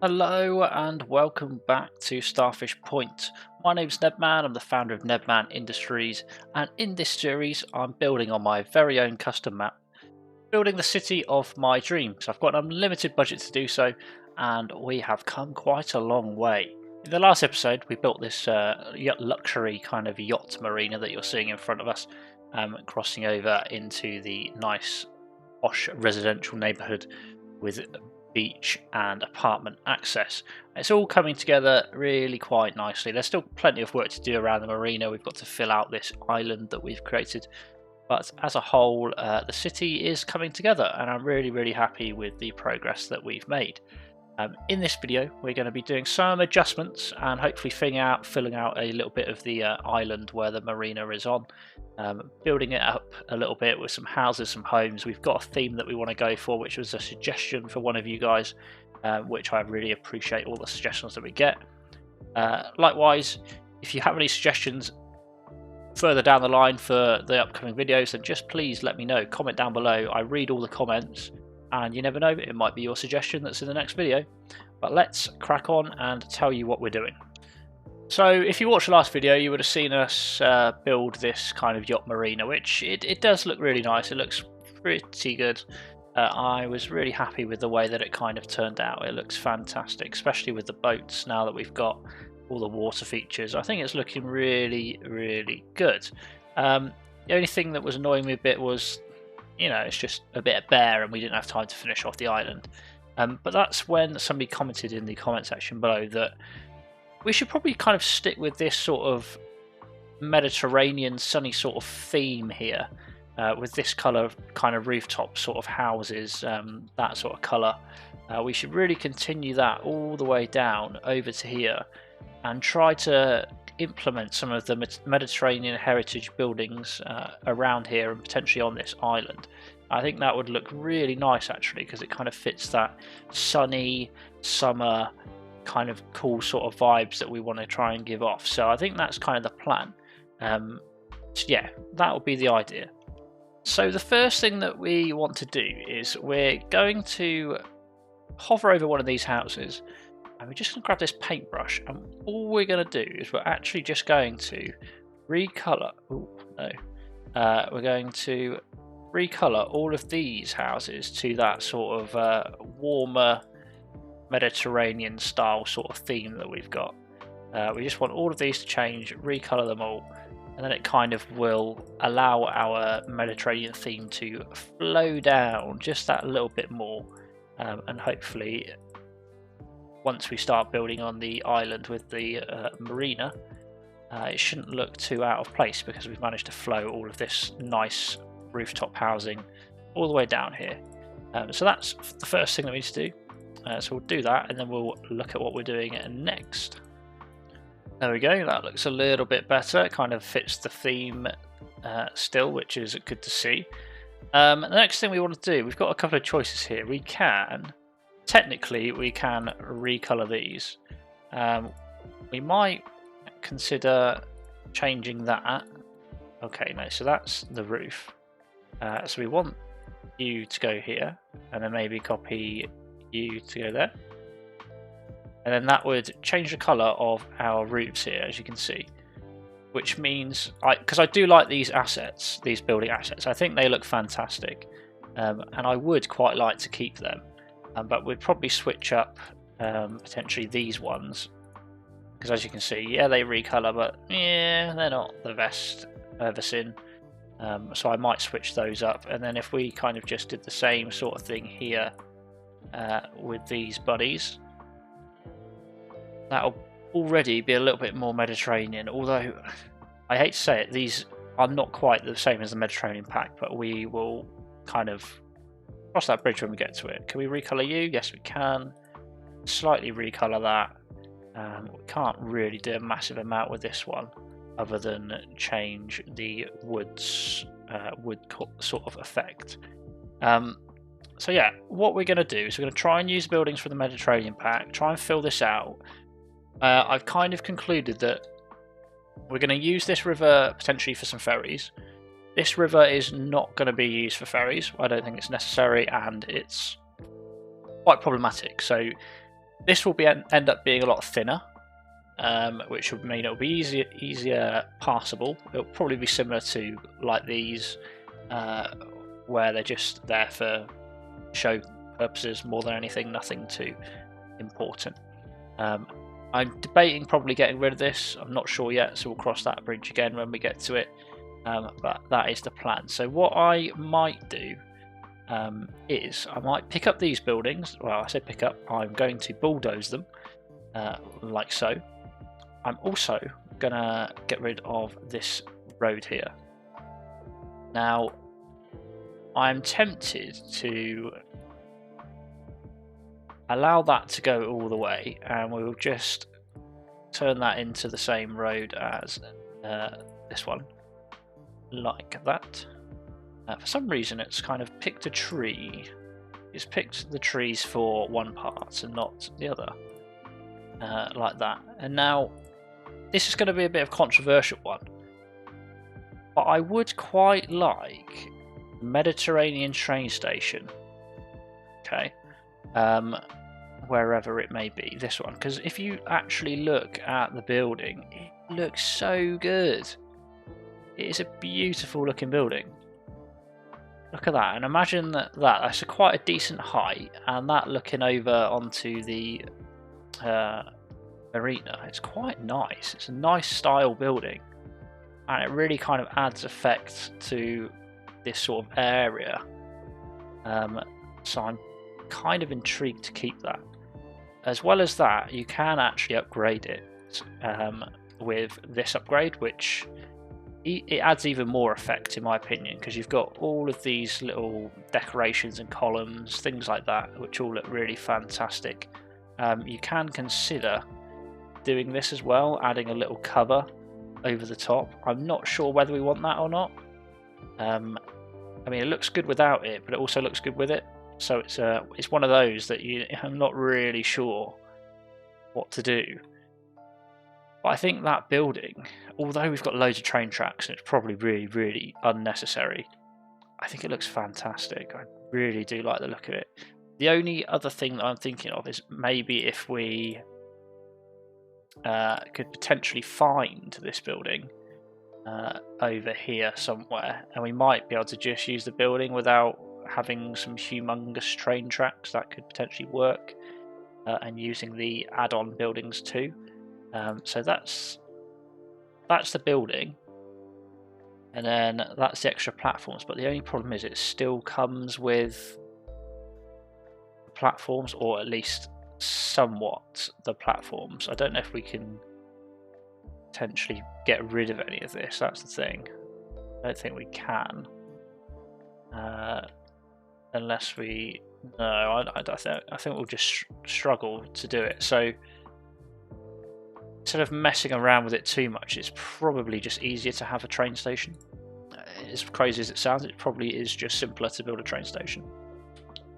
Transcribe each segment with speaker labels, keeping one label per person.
Speaker 1: Hello and welcome back to Starfish Point. My name's Nebman, I'm the founder of Nebman Industries, and in this series I'm building on my very own custom map, building the city of my dreams. I've got an unlimited budget to do so, and we have come quite a long way. In the last episode we built this luxury kind of yacht marina that you're seeing in front of us, crossing over into the nice posh residential neighbourhood with beach and apartment access. It's all coming together really quite nicely. There's still plenty of work to do around the marina. We've got to fill out this island that we've created, but as a whole the city is coming together and I'm really happy with the progress that we've made. In this video we're going to be doing some adjustments and hopefully filling out a little bit of the island where the marina is on, building it up a little bit with some houses, some homes. We've got a theme that we want to go for, which was a suggestion for one of you guys, which I really appreciate all the suggestions that we get. Likewise, if you have any suggestions further down the line for the upcoming videos, then just please let me know. Comment down below. I read all the comments, and you never know, it might be your suggestion that's in the next video. But let's crack on and tell you what we're doing. So if you watched the last video, you would have seen us build this kind of yacht marina, which it does look really nice. It looks pretty good. I was really happy with the way that it kind of turned out. It looks fantastic, especially with the boats now that we've got all the water features. I think it's looking really good. The only thing that was annoying me a bit was, it's just a bit bare and we didn't have time to finish off the island. But that's when somebody commented in the comment section below that we should probably kind of stick with this sort of Mediterranean sunny sort of theme here, with this colour kind of rooftop sort of houses, that sort of colour. We should really continue that all the way down over to here and try to implement some of the Mediterranean heritage buildings around here and potentially on this island. I think that would look really nice actually, because it kind of fits that sunny summer kind of cool sort of vibes that we want to try and give off. So I think that's kind of the plan. So yeah, that will be the idea. So the first thing that we want to do is we're going to hover over one of these houses and we're just going to grab this paintbrush, and all we're going to do is we're actually just going to recolor. We're going to recolor all of these houses to that sort of warmer Mediterranean style sort of theme that we've got. We just want all of these to change, recolor them all, and then it kind of will allow our Mediterranean theme to flow down just that little bit more, and hopefully once we start building on the island with the marina, it shouldn't look too out of place because we've managed to flow all of this nice rooftop housing all the way down here. So that's the first thing that we need to do. So we'll do that and then we'll look at what we're doing next. There we go, that looks a little bit better. It kind of fits the theme still, which is good to see. The next thing we want to do, we've got a couple of choices here. Technically we can recolor these. We might consider changing that. Okay, no, so that's the roof. So we want you to go here and then maybe copy you to go there, and then that would change the colour of our roofs here, as you can see, which means because I do like these assets, these building assets, I think they look fantastic, and I would quite like to keep them, but we'd probably switch up potentially these ones, because as you can see, yeah, they recolor, but yeah, they're not the best I've ever seen. So I might switch those up, and then if we kind of just did the same sort of thing here with these buddies, that'll already be a little bit more Mediterranean, although I hate to say it, these are not quite the same as the Mediterranean pack, but we will kind of cross that bridge when we get to it. Can we recolor you? Yes, we can. Slightly recolor that. We can't really do a massive amount with this one other than change the wood sort of effect. So yeah, what we're going to do is we're going to try and use buildings from the Mediterranean pack, try and fill this out. I've kind of concluded that we're going to use this river potentially for some ferries. This river is not going to be used for ferries. I don't think it's necessary, and it's quite problematic. So This will end up being a lot thinner, which would mean it'll be easier passable. It'll probably be similar to like these, where they're just there for show purposes more than anything, nothing too important. I'm debating probably getting rid of this. I'm not sure yet, so we'll cross that bridge again when we get to it. But that is the plan. So what I might do is I might pick up these buildings. Well, I said pick up. I'm going to bulldoze them like so. I'm also going to get rid of this road here. Now, I'm tempted to allow that to go all the way, and we will just turn that into the same road as this one, like that. For some reason, it's kind of picked a tree. It's picked the trees for one part and not the other, like that. And now, this is going to be a bit of a controversial one, but I would quite like Mediterranean train station. Okay. Wherever it may be, this one, because if you actually look at the building, it looks so good. It is a beautiful looking building. Look at that, and imagine that's quite a decent height, and that looking over onto the Marina. It's quite nice. It's a nice style building, and it really kind of adds effect to this sort of area. So I'm kind of intrigued to keep that. As well as that, you can actually upgrade it with this upgrade, which it adds even more effect in my opinion, because you've got all of these little decorations and columns, things like that, which all look really fantastic. You can consider doing this as well, adding a little cover over the top. I'm not sure whether we want that or not. I mean, it looks good without it, but it also looks good with it. So it's one of those that I'm not really sure what to do. But I think that building, although we've got loads of train tracks and it's probably really, really unnecessary, I think it looks fantastic. I really do like the look of it. The only other thing that I'm thinking of is maybe if we could potentially find this building over here somewhere, and we might be able to just use the building without having some humongous train tracks. That could potentially work, and using the add-on buildings too. So that's the building, and then that's the extra platforms. But the only problem is it still comes with platforms, or at least somewhat the platforms. I don't know if we can potentially get rid of any of this. That's the thing. I don't think we can. Unless we... No, I think we'll just struggle to do it. So instead of messing around with it too much, it's probably just easier to have a train station. As crazy as it sounds, it probably is just simpler to build a train station.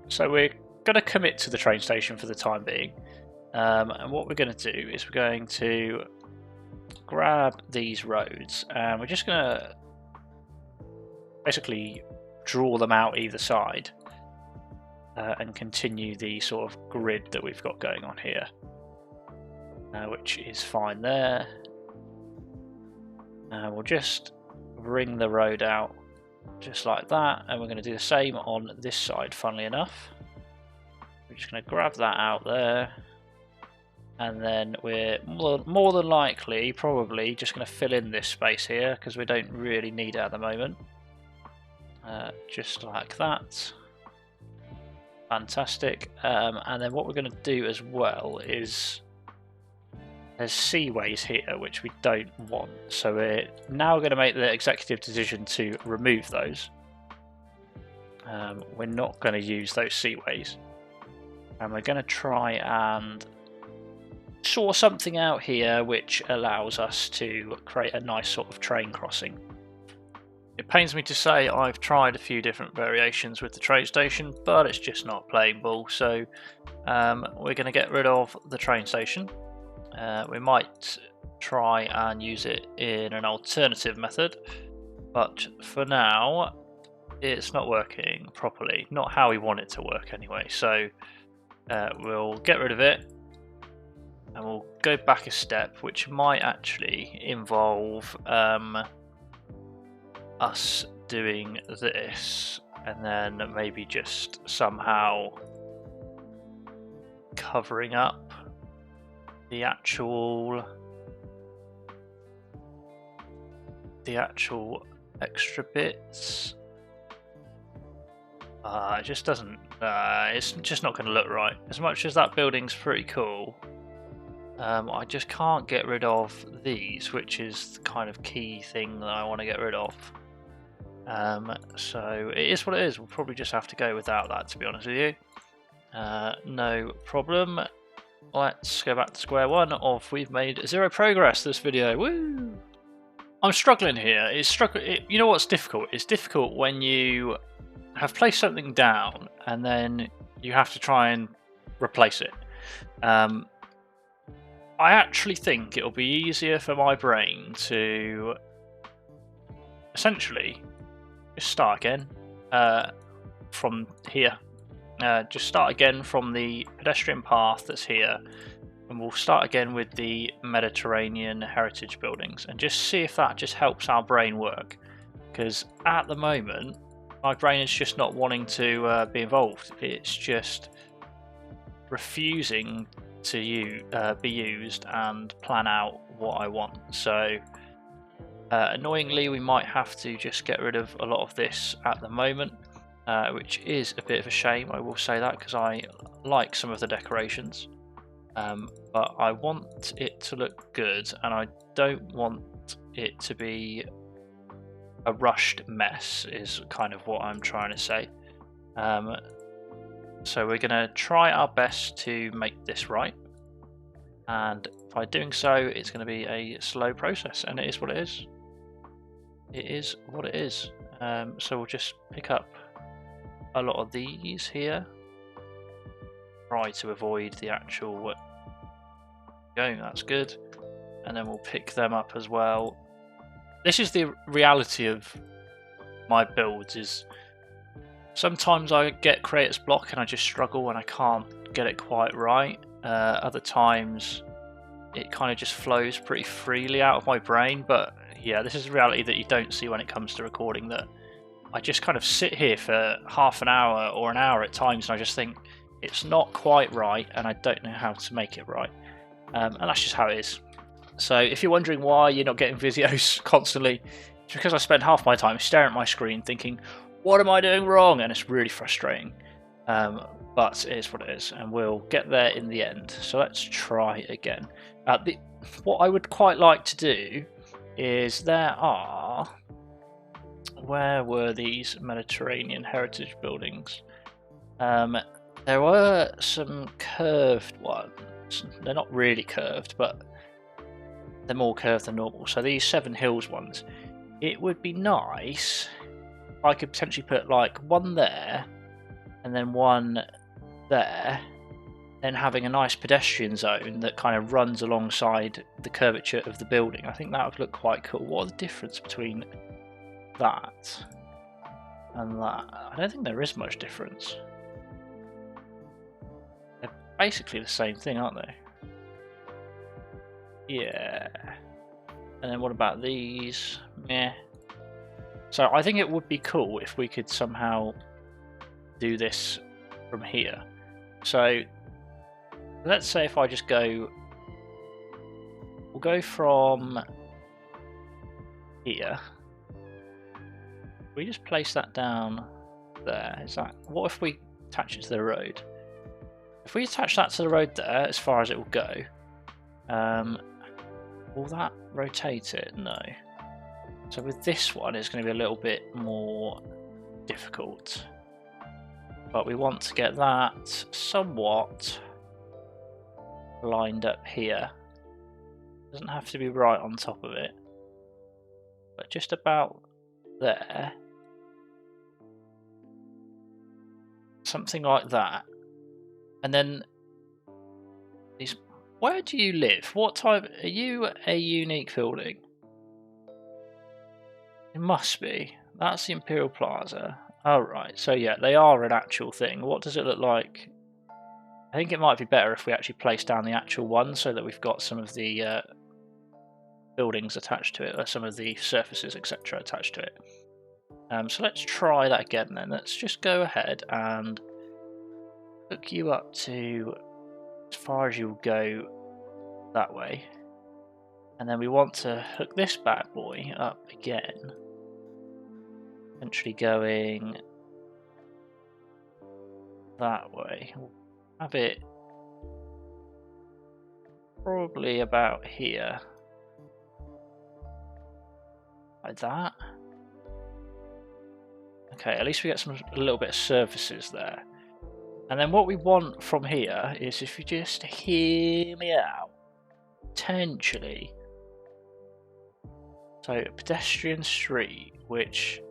Speaker 1: So we're going to commit to the train station for the time being. And what we're going to do is we're going to grab these roads, and we're just going to basically draw them out either side. And continue the sort of grid that we've got going on here, which is fine there. We'll just ring the road out just like that, and we're going to do the same on this side, funnily enough. We're just going to grab that out there, and then we're more than likely probably just going to fill in this space here, because we don't really need it at the moment. Just like that. Fantastic. And then what we're going to do as well is there's seaways here which we don't want, so we're now going to make the executive decision to remove those. We're not going to use those seaways, and we're going to try and sort something out here which allows us to create a nice sort of train crossing. It pains me to say I've tried a few different variations with the train station, but it's just not playing ball, so we're going to get rid of the train station. We might try and use it in an alternative method, but for now it's not working properly, not how we want it to work anyway, so we'll get rid of it, And we'll go back a step, which might actually involve us doing this, and then maybe just somehow covering up the actual extra bits. It just doesn't. It's just not going to look right. As much as that building's pretty cool, I just can't get rid of these, which is the kind of key thing that I want to get rid of. So it is what it is. We'll probably just have to go without that, to be honest with you. No problem. Let's go back to square one of we've made 0 progress this video. Woo! I'm struggling here. You know what's difficult? It's difficult when you have placed something down and then you have to try and replace it. I actually think it'll be easier for my brain to essentially just start again from here. Just start again from the pedestrian path that's here, and we'll start again with the Mediterranean heritage buildings and just see if that just helps our brain work, because at the moment my brain is just not wanting to be involved. It's just refusing to be used and plan out what I want. So annoyingly, we might have to just get rid of a lot of this at the moment, which is a bit of a shame, I will say that, because I like some of the decorations, but I want it to look good and I don't want it to be a rushed mess, is kind of what I'm trying to say. So we're going to try our best to make this right, and by doing so it's going to be a slow process, and it is what it is. It is what it is. So we'll just pick up a lot of these here, try to avoid the actual going, that's good, and then we'll pick them up as well. This is the reality of my builds, is sometimes I get creator's block and I just struggle and I can't get it quite right. Other times it kind of just flows pretty freely out of my brain, but yeah, this is the reality that you don't see when it comes to recording, that I just kind of sit here for half an hour or an hour at times and I just think it's not quite right and I don't know how to make it right, and that's just how it is. So if you're wondering why you're not getting videos constantly, it's because I spend half my time staring at my screen thinking, what am I doing wrong? And it's really frustrating, but it is what it is, and we'll get there in the end. So let's try again. What I would quite like to do is where were these Mediterranean heritage buildings? There were some curved ones. They're not really curved, but they're more curved than normal. So these Seven Hills ones, it would be nice if I could potentially put like one there and then one there, then having a nice pedestrian zone that kind of runs alongside the curvature of the building. I think that would look quite cool. What are the difference between that and that? I don't think there is much difference. They're basically the same thing, aren't they? Yeah. And then what about these? Meh. So I think it would be cool if we could somehow do this from here. So let's say if I just go, we'll go from here. We just place that down there. Is that, what if we attach it to the road? If we attach that to the road there, as far as it will go, will that rotate it? No. So with this one, it's going to be a little bit more difficult. But we want to get that somewhat lined up here. Doesn't have to be right on top of it, but just about there. Something like that. And then these. Where do you live? What type? Are you a unique building? It must be. That's the Imperial Plaza. Oh right. So yeah, they are an actual thing. What does it look like I think it might be better if we actually place down the actual one so that we've got some of the buildings attached to it, or some of the surfaces, etc. attached to it. So let's try that again then. Let's just go ahead and hook you up to as far as you'll go that way. And then we want to hook this bad boy up again. Essentially going that way. We'll have it probably about here. Like that. Okay, at least we get a little bit of surfaces there. And then what we want from here is, if you just hear me out, potentially. So a pedestrian street, which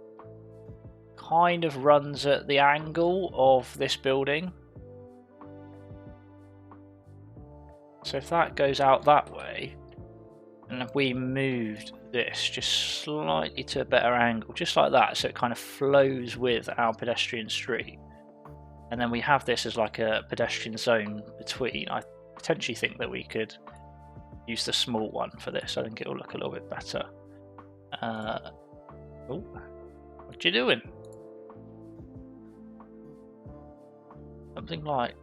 Speaker 1: kind of runs at the angle of this building. So if that goes out that way, and if we moved this just slightly to a better angle, just like that, so it kind of flows with our pedestrian street, and then we have this as like a pedestrian zone between, I potentially think that we could use the small one for this. I think it will look a little bit better. Oh, what you doing? Something like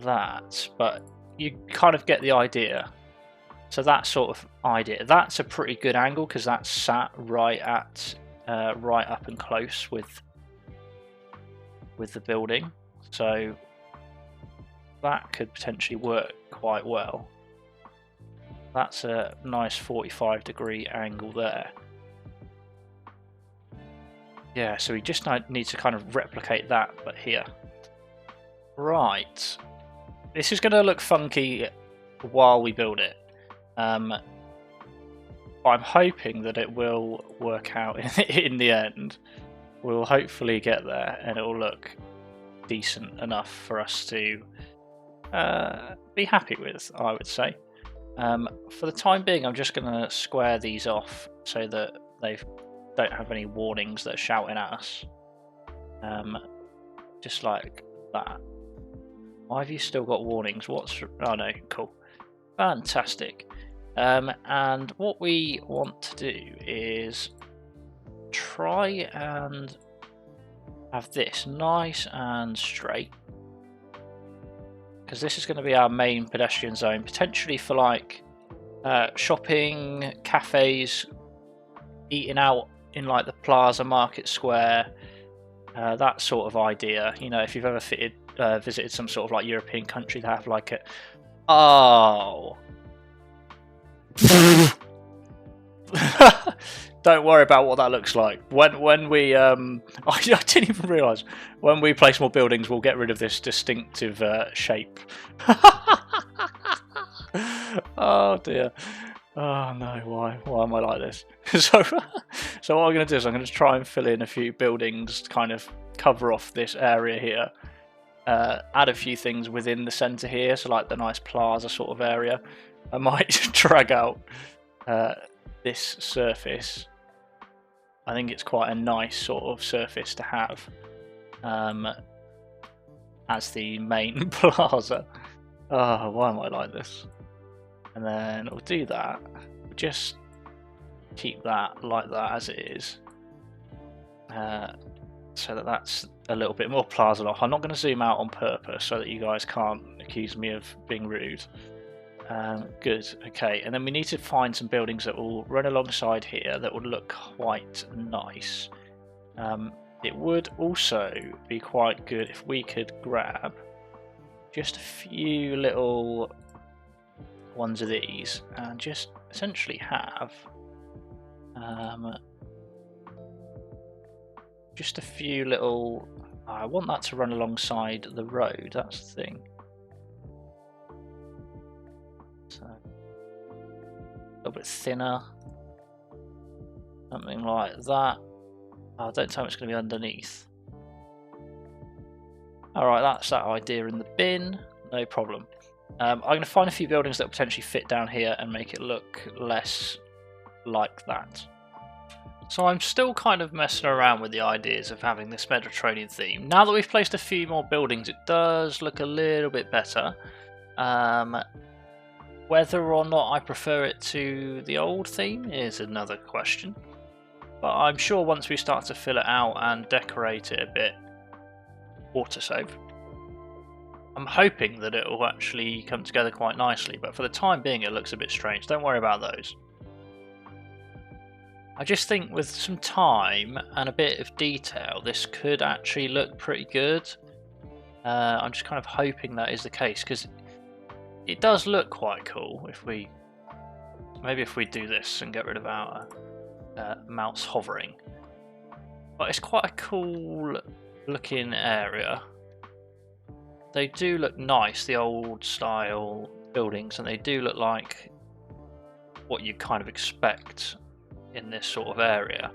Speaker 1: that, but you kind of get the idea. So that sort of idea, that's a pretty good angle because that's sat right at right up and close with the building. So that could potentially work quite well. That's a nice 45-degree angle there. Yeah, so we just need to kind of replicate that, but here. Right. This is going to look funky while we build it. I'm hoping that it will work out in the end. We'll hopefully get there and it will look decent enough for us to be happy with, I would say. For the time being, I'm just going to square these off so that they don't have any warnings that are shouting at us. Just like that. Why have you still got warnings? Oh no, cool. Fantastic. And what we want to do is try and have this nice and straight, because this is going to be our main pedestrian zone, potentially for like shopping, cafes, eating out in like the plaza market square, that sort of idea. You know, if you've ever visited some sort of like European country, they have like a don't worry about what that looks like. When we I didn't even realise, when we place more buildings we'll get rid of this distinctive shape. Oh dear. Oh no, why am I like this? So what I'm going to do is I'm going to try and fill in a few buildings to kind of cover off this area here. Add a few things within the centre here, so like the nice plaza sort of area. I might drag out this surface. I think it's quite a nice sort of surface to have as the main plaza. Oh, why am I like this? And then we'll do that. We'll just keep that like that as it is. So that's a little bit more plaza off. I'm not going to zoom out on purpose so that you guys can't accuse me of being rude. Good, okay, and then we need to find some buildings that will run alongside here that would look quite nice. It would also be quite good if we could grab just a few little ones of these and just essentially have just a few little... I want that to run alongside the road, that's the thing. So, a little bit thinner, something like that. Oh, don't tell me it's going to be underneath. Alright, that's that idea in the bin, no problem. I'm going to find a few buildings that will potentially fit down here and make it look less like that. So I'm still kind of messing around with the ideas of having this Mediterranean theme. Now that we've placed a few more buildings, it does look a little bit better. Whether or not I prefer it to the old theme is another question. But I'm sure once we start to fill it out and decorate it a bit, autosave, I'm hoping that it will actually come together quite nicely. But for the time being, it looks a bit strange. Don't worry about those. I just think with some time and a bit of detail, this could actually look pretty good. I'm just kind of hoping that is the case, because it does look quite cool if we do this and get rid of our mouse hovering. But it's quite a cool looking area. They do look nice, the old style buildings, and they do look like what you kind of expect in this sort of area.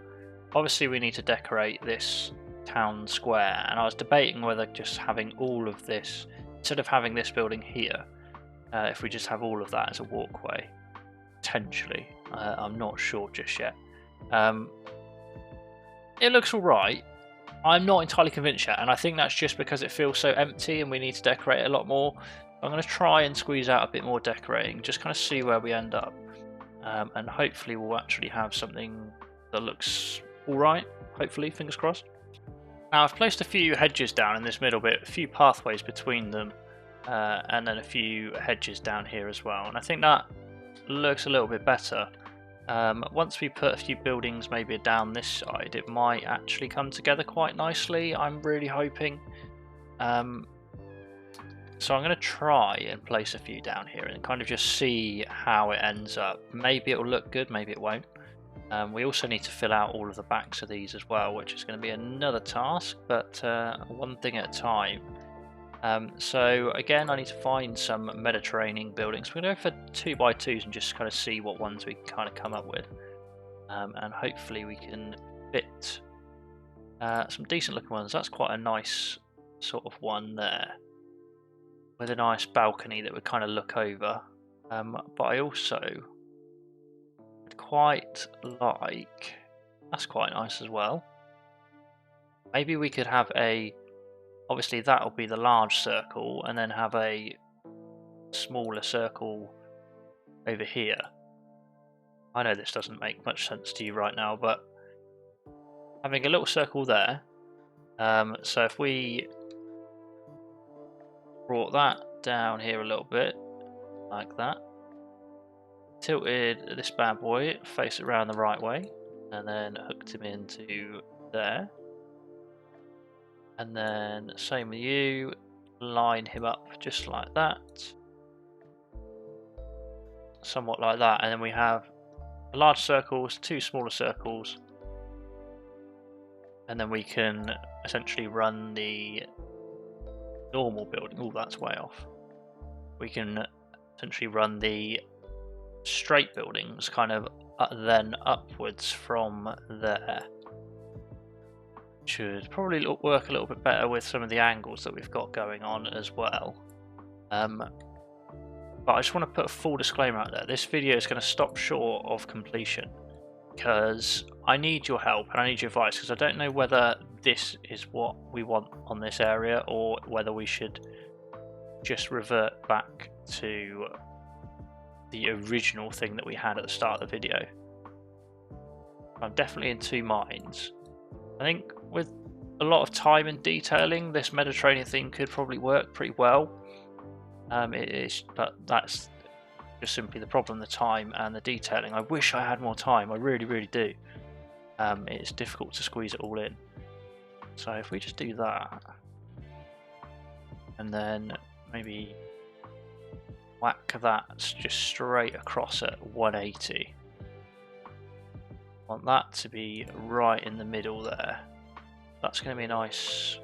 Speaker 1: Obviously we need to decorate this town square, and I was debating whether just having all of this, instead of having this building here, if we just have all of that as a walkway, potentially. I'm not sure just yet. It looks alright. I'm not entirely convinced yet, and I think that's just because it feels so empty and we need to decorate it a lot more. I'm going to try and squeeze out a bit more decorating, just kind of see where we end up. And hopefully we'll actually have something that looks alright, hopefully, fingers crossed. Now I've placed a few hedges down in this middle bit, a few pathways between them, and then a few hedges down here as well, and I think that looks a little bit better. Once we put a few buildings maybe down this side, it might actually come together quite nicely, I'm really hoping. So I'm going to try and place a few down here and kind of just see how it ends up. Maybe it'll look good, maybe it won't. We also need to fill out all of the backs of these as well, which is going to be another task, but one thing at a time. So again, I need to find some Mediterranean buildings. We're going to go for 2x2s and just kind of see what ones we can kind of come up with. And hopefully we can fit some decent looking ones. That's quite a nice sort of one there, with a nice balcony that would kind of look over. But I also would quite like, that's quite nice as well. Maybe we could have obviously that'll be the large circle, and then have a smaller circle over here. I know this doesn't make much sense to you right now, but having a little circle there. So if we brought that down here a little bit, like that, tilted this bad boy, face it around the right way, and then hooked him into there. And then same with you, line him up just like that, somewhat like that, and then we have large circles, two smaller circles, and then we can essentially run the normal building. Oh, that's way off. We can essentially run the straight buildings kind of then upwards from there. Should probably work a little bit better with some of the angles that we've got going on as well. But I just want to put a full disclaimer out there. This video is going to stop short of completion because I need your help and I need your advice, because I don't know whether this is what we want on this area or whether we should just revert back to the original thing that we had at the start of the video. I'm definitely in two minds. I think with a lot of time and detailing, this Mediterranean theme could probably work pretty well. But that's just simply the problem, the time and the detailing. I wish I had more time, I really, really do. It's difficult to squeeze it all in. So if we just do that, and then maybe whack that just straight across at 180. Want that to be right in the middle there. That's going to be a nice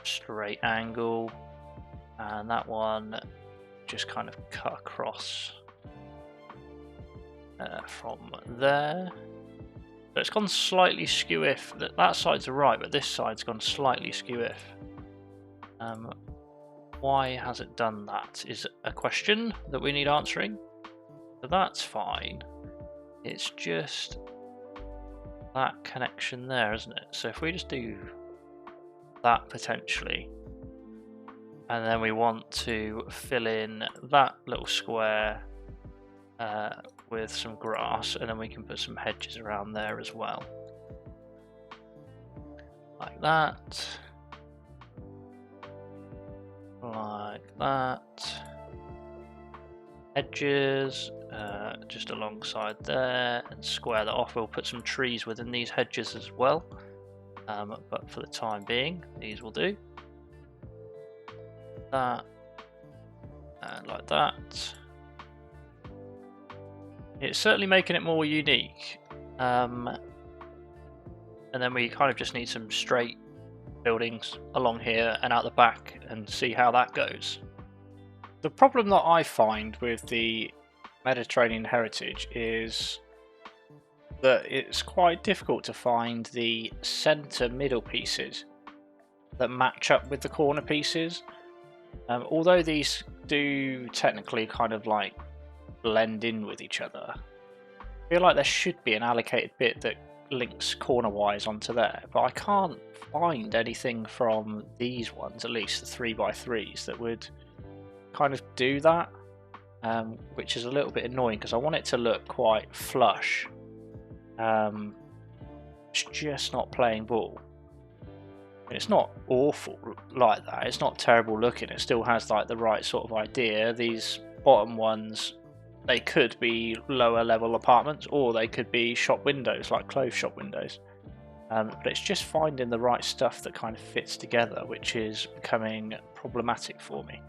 Speaker 1: straight angle, and that one just kind of cut across from there. So it's gone slightly skew-if. That side's right, but this side's gone slightly skew-if. Why has it done that is a question that we need answering. So that's fine. It's just that connection there, isn't it? So if we just do that potentially, and then we want to fill in that little square with some grass, and then we can put some hedges around there as well, like that, like that. Hedges just alongside there, and square that off. We'll put some trees within these hedges as well, but for the time being these will do. That and like that. It's certainly making it more unique, and then we kind of just need some straight buildings along here and out the back and see how that goes. The problem that I find with the Mediterranean heritage is that it's quite difficult to find the centre middle pieces that match up with the corner pieces. Although these do technically kind of like blend in with each other, I feel like there should be an allocated bit that links corner-wise onto there, but I can't find anything from these ones, at least the 3x3s, that would kind of do that, which is a little bit annoying because I want it to look quite flush. It's just not playing ball. It's not awful like that, it's not terrible looking, it still has like the right sort of idea. These bottom ones, they could be lower level apartments or they could be shop windows, like clothes shop windows, but it's just finding the right stuff that kind of fits together, which is becoming problematic for me.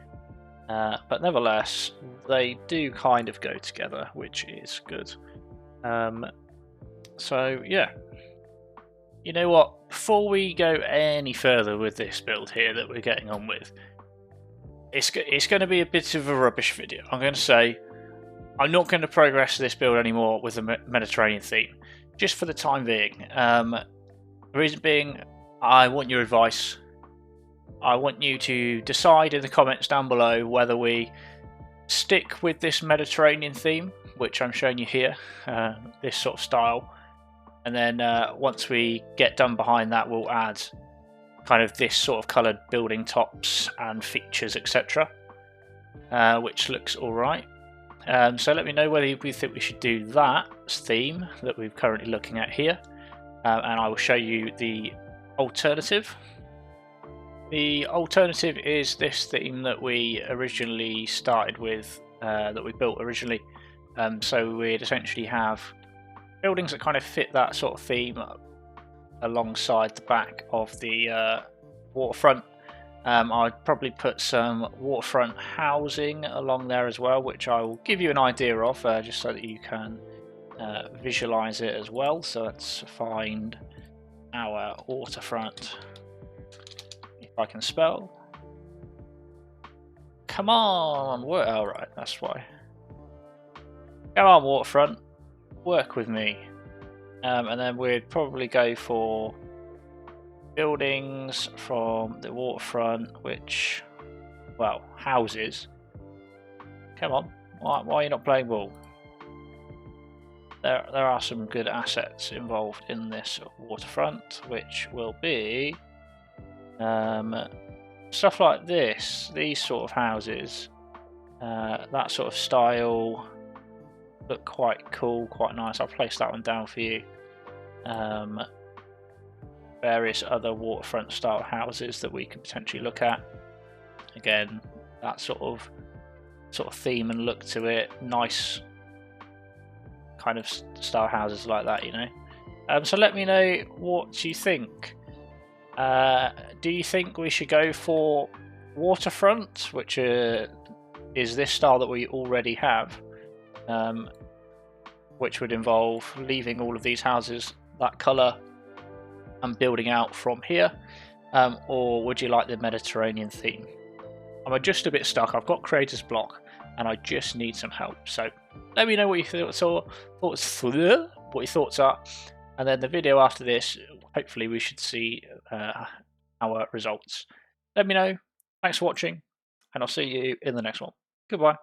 Speaker 1: But nevertheless, they do kind of go together, which is good. So yeah, you know what, before we go any further with this build here that we're getting on with, it's going to be a bit of a rubbish video. I'm going to say I'm not going to progress this build anymore with the Mediterranean theme, just for the time being. The reason being, I want your advice. I want you to decide in the comments down below whether we stick with this Mediterranean theme, which I'm showing you here, this sort of style, and then once we get done behind that, we'll add kind of this sort of coloured building tops and features, etc., which looks alright. So let me know whether you think we should do that theme that we're currently looking at here, and I will show you the alternative. The alternative is this theme that we originally started with, that we built originally. So we'd essentially have buildings that kind of fit that sort of theme alongside the back of the waterfront. I'd probably put some waterfront housing along there as well, which I will give you an idea of, just so that you can visualize it as well. So let's find our waterfront. I can spell. Come on, work. All right, that's why. Come on, waterfront, work with me. And then we'd probably go for buildings from the waterfront, which, well, houses. Come on, why are you not playing ball? There are some good assets involved in this waterfront, which will be stuff like this, these sort of houses, that sort of style, look quite cool, quite nice. I'll place that one down for you. Various other waterfront style houses that we could potentially look at. Again, that sort of theme and look to it, nice kind of style houses like that, you know. So let me know what you think. Do you think we should go for waterfront, which is this style that we already have, which would involve leaving all of these houses that colour and building out from here, or would you like the Mediterranean theme? I'm just a bit stuck. I've got creator's block and I just need some help, so let me know what your thoughts are, and then the video after this, hopefully we should see our results. Let me know. Thanks for watching, and I'll see you in the next one. Goodbye.